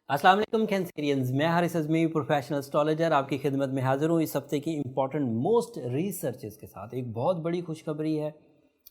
अस्सलाम वालेकुम कैंसेरियंस, मैं हारिस अज़मी प्रोफेशनल एस्ट्रोलॉजर आपकी खिदमत में हाज़िर हूँ इस हफ्ते की इंपॉर्टेंट मोस्ट रिसर्चेस के साथ। एक बहुत बड़ी खुशखबरी है।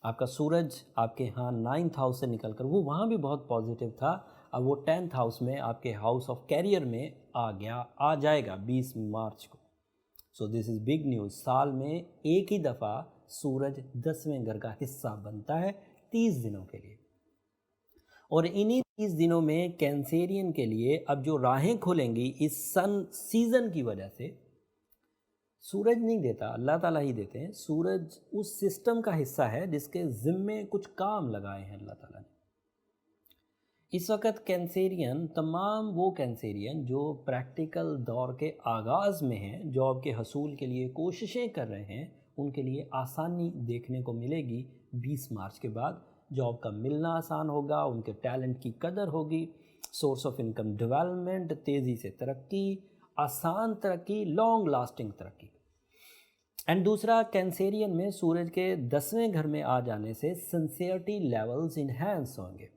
आपका सूरज आपके यहाँ 9th हाउस से निकलकर वो वहाँ भी बहुत पॉजिटिव था, अब वो 10th हाउस में आपके हाउस ऑफ कैरियर में आ जाएगा 20 मार्च को। So this is big news. साल में एक ही दफ़ा सूरज 10वें घर का हिस्सा बनता है 30 दिनों के लिए, और इन्हीं 30 दिनों में कैंसेरियन के लिए अब जो राहें खुलेंगी इस सन सीज़न की वजह से। सूरज नहीं देता, अल्लाह ताला ही देते हैं। सूरज उस सिस्टम का हिस्सा है जिसके ज़िम्मे कुछ काम लगाए हैं अल्लाह ताला ने। इस वक्त कैंसेरियन, तमाम वो कैंसेरियन जो प्रैक्टिकल दौर के आगाज़ में हैं, जॉब के हसूल के लिए कोशिशें कर रहे हैं, उनके लिए आसानी देखने को मिलेगी 20 मार्च के बाद। जॉब का मिलना आसान होगा, उनके टैलेंट की कदर होगी, सोर्स ऑफ इनकम डेवलपमेंट, तेज़ी से तरक्की, आसान तरक्की, लॉन्ग लास्टिंग तरक्की। एंड दूसरा, कैंसेरियन में सूरज के 10वें घर में आ जाने से सिंसियरिटी लेवल्स इन्हेंस होंगे।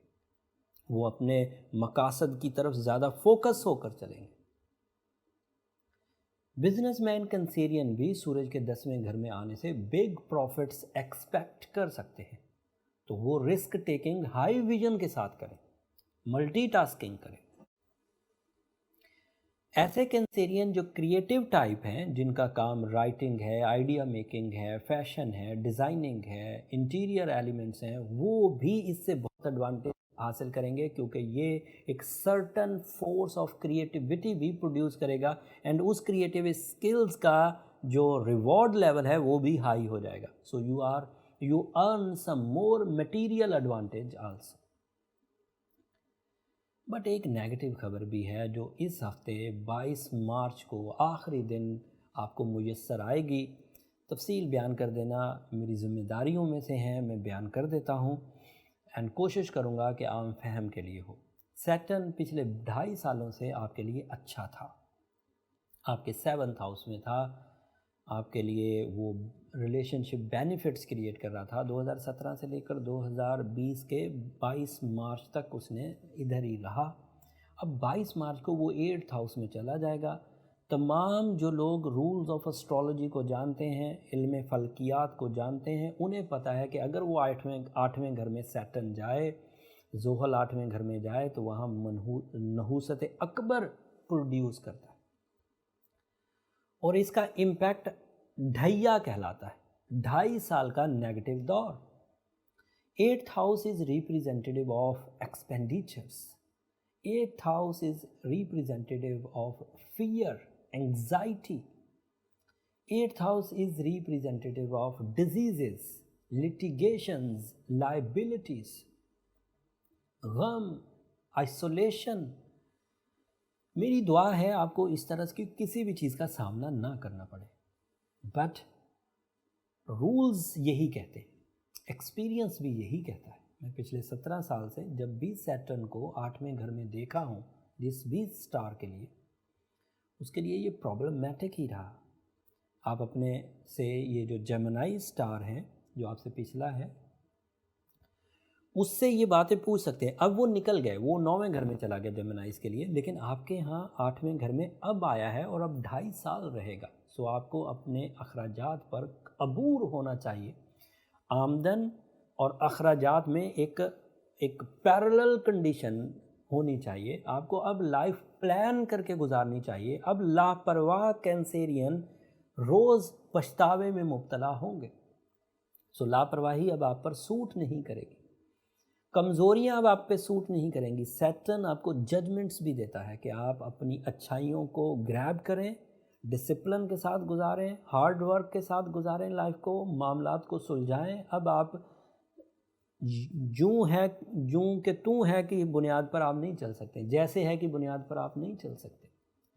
वो अपने मकासद की तरफ ज़्यादा फोकस होकर चलेंगे। बिजनेसमैन कैंसेरियन भी सूरज के 10वें घर में आने से बिग प्रॉफिट्स एक्सपेक्ट कर सकते हैं, तो वो रिस्क टेकिंग हाई विजन के साथ करें, मल्टीटास्किंग करें। ऐसे कैंसेरियन जो क्रिएटिव टाइप हैं, जिनका काम राइटिंग है, आइडिया मेकिंग है, फैशन है, डिज़ाइनिंग है, इंटीरियर एलिमेंट्स हैं, वो भी इससे बहुत एडवांटेज हासिल करेंगे, क्योंकि ये एक सर्टन फोर्स ऑफ क्रिएटिविटी भी प्रोड्यूस करेगा एंड उस क्रिएटिव स्किल्स का जो रिवॉर्ड लेवल है वो भी हाई हो जाएगा। So you earn some more material advantage also. But एक नेगेटिव खबर भी है जो इस हफ्ते 22 मार्च को आखिरी दिन आपको मुयस्सर आएगी। तफसील बयान कर देना मेरी ज़िम्मेदारियों में से है, मैं बयान कर देता हूँ एंड कोशिश करूँगा कि आम फहम के लिए हो। सैटर्न पिछले 2.5 सालों से आपके लिए अच्छा था, आपके 7th हाउस में था, आपके लिए वो रिलेशनशिप बेनिफिट्स क्रिएट कर रहा था। 2017 से लेकर 2020 के 22 मार्च तक उसने इधर ही रहा। अब 22 मार्च को वो 8th हाउस में चला जाएगा। तमाम जो लोग रूल्स ऑफ एस्ट्रोलॉजी को जानते हैं, इल्म फ़ल्कियात को जानते हैं, उन्हें पता है कि अगर वो आठवें घर में सैटर्न जाए, ज़ोहल 8वें घर में जाए, तो वहाँ नहूसत अकबर प्रोड्यूस करता है और इसका इम्पैक्ट ढैया कहलाता है, 2.5 साल का नेगेटिव दौर। 8th house is representative of expenditures. 8th house is representative of fear, anxiety. 8th house is representative of diseases, litigations, liabilities, गम, आइसोलेशन। मेरी दुआ है आपको इस तरह की किसी भी चीज़ का सामना ना करना पड़े, बट रूल्स यही कहते हैं, एक्सपीरियंस भी यही कहता है। मैं पिछले 17 साल से जब भी सैटर्न को 8वें घर में देखा हूँ, जिस भी स्टार के लिए, उसके लिए ये प्रॉब्लमैटिक ही रहा। आप अपने से ये जो जेमिनी स्टार हैं, जो आपसे पिछला है, उससे ये बातें पूछ सकते हैं। अब वो निकल गए, वो 9वें घर में चला गया जेमिनाइज के लिए, लेकिन आपके यहाँ 8वें घर में अब आया है और अब 2.5 साल रहेगा। सो आपको अपने अखराजात पर अबूर होना चाहिए। आमदन और अखराजात में एक पैरेलल कंडीशन होनी चाहिए। आपको अब लाइफ प्लान करके गुजारनी चाहिए। अब लापरवाह कैंसेरियन रोज़ पछतावे में मुब्तला होंगे। सो लापरवाही अब आप पर सूट नहीं करेगी, कमज़ोरियाँ अब आप पे सूट नहीं करेंगी। सैटर्न आपको जजमेंट्स भी देता है कि आप अपनी अच्छाइयों को ग्रैब करें, डिसिप्लिन के साथ गुजारें, हार्ड वर्क के साथ गुजारें लाइफ को, मामलात को सुलझाएं। अब आप जूं के तू है कि बुनियाद पर आप नहीं चल सकते, जैसे है कि बुनियाद पर आप नहीं चल सकते।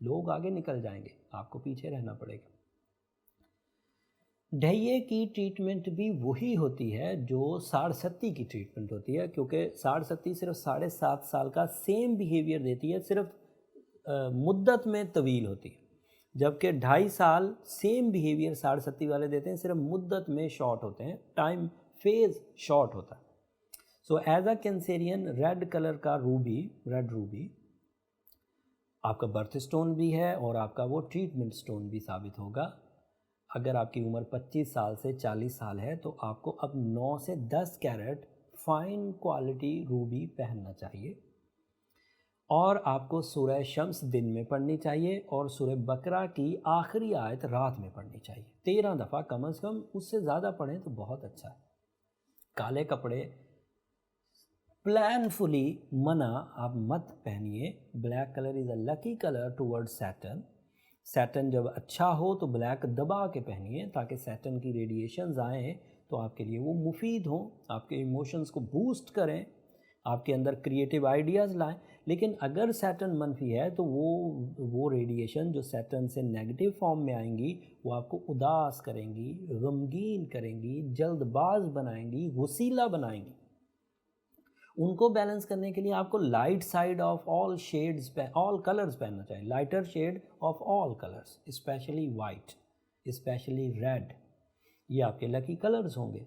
लोग आगे निकल जाएंगे, आपको पीछे रहना पड़ेगा। ढैये की ट्रीटमेंट भी वही होती है जो साढ़सत्ती की ट्रीटमेंट होती है, क्योंकि साढ़सत्ती सिर्फ 7.5 साल का सेम बिहेवियर देती है, सिर्फ मुद्दत में तवील होती है, जबकि 2.5 साल सेम बिहेवियर साढ़सत्ती वाले देते हैं, सिर्फ मुद्दत में शॉर्ट होते हैं, टाइम फेज शॉर्ट होता है। So as a Cancerian, red colour का रूबी, रेड रूबी आपका बर्थ स्टोन भी है और आपका वो ट्रीटमेंट स्टोन भी साबित होगा। अगर आपकी उम्र 25 साल से 40 साल है तो आपको अब 9 से 10 कैरेट फाइन क्वालिटी रूबी पहनना चाहिए। और आपको सूरह शम्स दिन में पढ़नी चाहिए और सूरह बकरा की आखिरी आयत रात में पढ़नी चाहिए 13 दफ़ा कम से कम, उससे ज़्यादा पढ़ें तो बहुत अच्छा है। काले कपड़े प्लानफुली मना आप मत पहनिए। Black colour is a lucky colour toward Saturn. Saturn जब अच्छा हो तो ब्लैक दबा के पहनिए ताकि सैटर्न की रेडिएशंस आएँ तो आपके लिए वो मुफीद हों, आपके इमोशंस को बूस्ट करें, आपके अंदर क्रिएटिव आइडियाज़ लाएं। लेकिन अगर सैटर्न मनफी है तो वो रेडिएशन जो सैटर्न से नेगेटिव फॉर्म में आएंगी वो आपको उदास करेंगी, गमगीन करेंगी, जल्दबाज बनाएंगी, वसीला बनाएंगी। उनको बैलेंस करने के लिए आपको light side of all shades all colours पहनना चाहिए, lighter shade of all colours, especially white, especially red. ये आपके लकी कलर्स होंगे।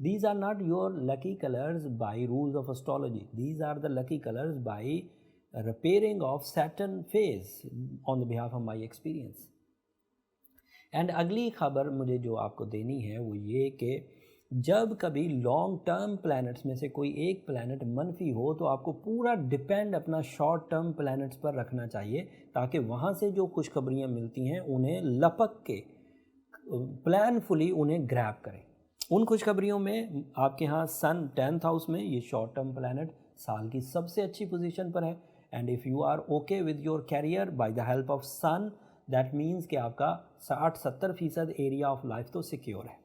These are not your lucky colors by rules of astrology. These are the lucky colors by repairing of Saturn phase on the behalf of my experience. And अगली खबर मुझे जो आपको देनी है वो ये कि जब कभी लॉन्ग टर्म प्लैनेट्स में से कोई एक प्लैनेट मनफी हो तो आपको पूरा डिपेंड अपना शॉर्ट टर्म प्लैनेट्स पर रखना चाहिए ताकि वहाँ से जो खुशखबरियाँ मिलती हैं उन्हें लपक के प्लानफुली उन्हें ग्रैब करें। उन खुशखबरियों में आपके यहाँ सन 10th हाउस में, ये शॉर्ट टर्म प्लैनेट साल की सबसे अच्छी पोजीशन पर है। And if you are okay with your career by the help of sun, that means कि आपका 60-70% एरिया ऑफ लाइफ तो सिक्योर है।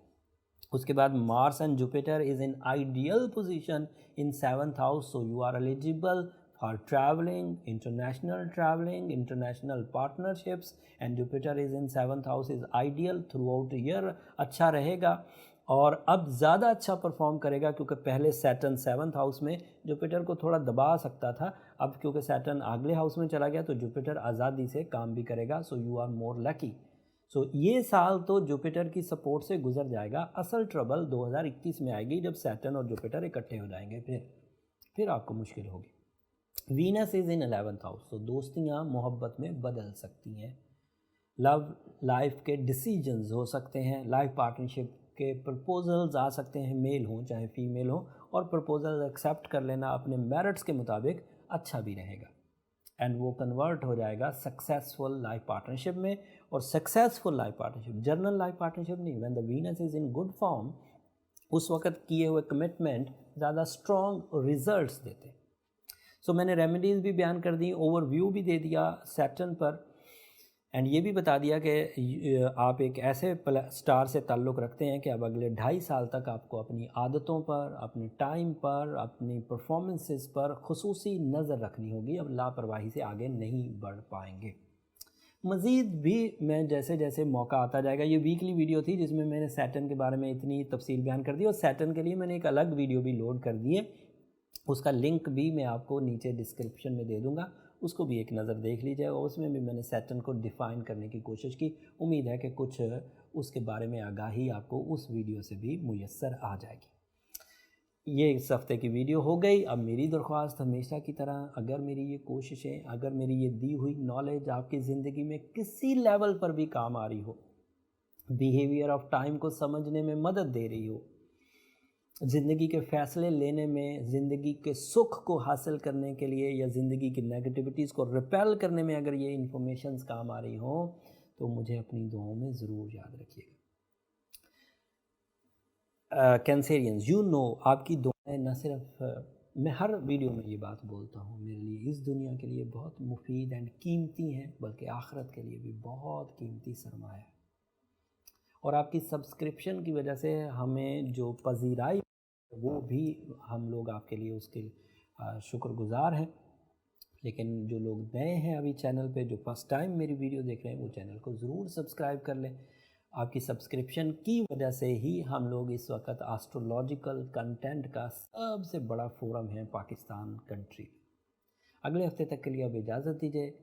उसके बाद Mars and Jupiter is in ideal position in 7th house, so you are eligible for travelling, international partnerships. And Jupiter is in 7th house is ideal throughout year, अच्छा रहेगा। और अब ज़्यादा अच्छा परफॉर्म करेगा क्योंकि पहले सैटर्न 7th हाउस में जुपिटर को थोड़ा दबा सकता था, अब क्योंकि सैटर्न अगले हाउस में चला गया तो जुपिटर आज़ादी से काम भी करेगा। So you are more lucky. So ये साल तो जुपिटर की सपोर्ट से गुजर जाएगा। असल ट्रबल 2021 में आएगी जब सैटर्न और जुपिटर इकट्ठे हो जाएंगे, फिर आपको मुश्किल होगी। Venus is in 11th house, तो दोस्तियाँ मोहब्बत में बदल सकती हैं। लव लाइफ के डिसीजंस हो सकते हैं, लाइफ पार्टनरशिप के प्रपोजल्स आ सकते हैं, मेल हों चाहे फीमेल हो, और प्रपोजल एक्सेप्ट कर लेना अपने मेरिट्स के मुताबिक अच्छा भी रहेगा। एंड वो कन्वर्ट हो जाएगा सक्सेसफुल लाइफ पार्टनरशिप में। और successful life partnership general life partnership नहीं, when the Venus is in good form उस वक्त किए हुए कमिटमेंट ज़्यादा स्ट्रॉन्ग रिजल्ट्स देते। सो मैंने रेमेडीज़ भी बयान कर दी, ओवरव्यू भी दे दिया सैटर्न पर, एंड ये भी बता दिया कि आप एक ऐसे स्टार से ताल्लुक़ रखते हैं कि अब अगले 2.5 साल तक आपको अपनी आदतों पर, अपने टाइम पर, अपनी परफॉर्मेंसेस पर खुसूसी नज़र रखनी होगी। अब लापरवाही से आगे नहीं बढ़ पाएंगे। मज़ीद भी मैं जैसे जैसे मौका आता जाएगा, ये वीकली वीडियो थी जिसमें मैंने सैटर्न के बारे में इतनी तफसील बयान कर दी, और सैटर्न के लिए मैंने एक अलग वीडियो भी लोड कर दी है, उसका लिंक भी मैं आपको नीचे डिस्क्रिप्शन में दे दूँगा, उसको भी एक नज़र देख लीजिए। और उसमें भी मैंने सैटर्न को डिफ़ाइन करने की कोशिश की। उम्मीद है कि कुछ उसके बारे में आगाही आपको उस वीडियो से भी मुयस्सर आ जाएगी। ये इस हफ़्ते की वीडियो हो गई। अब मेरी दरख्वास्त हमेशा की तरह, अगर मेरी ये कोशिशें, अगर मेरी ये दी हुई नॉलेज आपकी ज़िंदगी में किसी लेवल पर भी काम आ रही हो, बिहेवियर ऑफ टाइम को समझने में मदद दे रही हो, ज़िंदगी के फ़ैसले लेने में, ज़िंदगी के सुख को हासिल करने के लिए या ज़िंदगी की नेगेटिविटीज़ को रिपेल करने में अगर ये इन्फॉर्मेशंस काम आ रही हो तो मुझे अपनी दुआओं में ज़रूर याद रखिएगा। कैंसेरियंस, यू नो, आपकी दुआएं न सिर्फ मैं हर वीडियो में ये बात बोलता हूँ, मेरे लिए इस दुनिया के लिए बहुत मुफीद एंड कीमती हैं, बल्कि आखिरत के लिए भी बहुत कीमती सरमाया है। और आपकी सब्सक्रिप्शन की वजह से हमें जो पजीराई वो भी हम लोग आपके लिए उसके शुक्रगुज़ार हैं। लेकिन जो लोग नए हैं अभी चैनल पे, जो फर्स्ट टाइम मेरी वीडियो देख रहे हैं, वो चैनल को ज़रूर सब्सक्राइब कर लें। आपकी सब्सक्रिप्शन की वजह से ही हम लोग इस वक्त एस्ट्रोलॉजिकल कंटेंट का सबसे बड़ा फोरम है पाकिस्तान कंट्री। अगले हफ्ते तक के लिए अब इजाज़त दीजिए।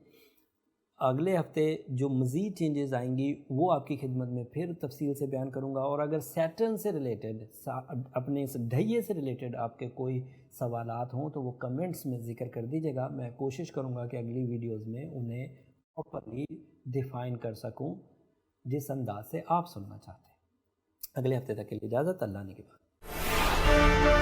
अगले हफ्ते जो मज़ीद चेंजेस आएंगी वो आपकी खिदमत में फिर तफसील से बयान करूँगा। और अगर सैटर्न से रिलेटेड, अपने इस ढैये से रिलेटेड आपके कोई सवालात हों तो वो कमेंट्स में ज़िक्र कर दीजिएगा। मैं कोशिश करूँगा कि अगली वीडियोज़ में उन्हें प्रॉपरली डिफ़ाइन कर सकूँ जिस अंदाज से आप सुनना चाहते हैं। अगले हफ्ते तक के लिए इजाज़त, अल्लाह ने के बाद।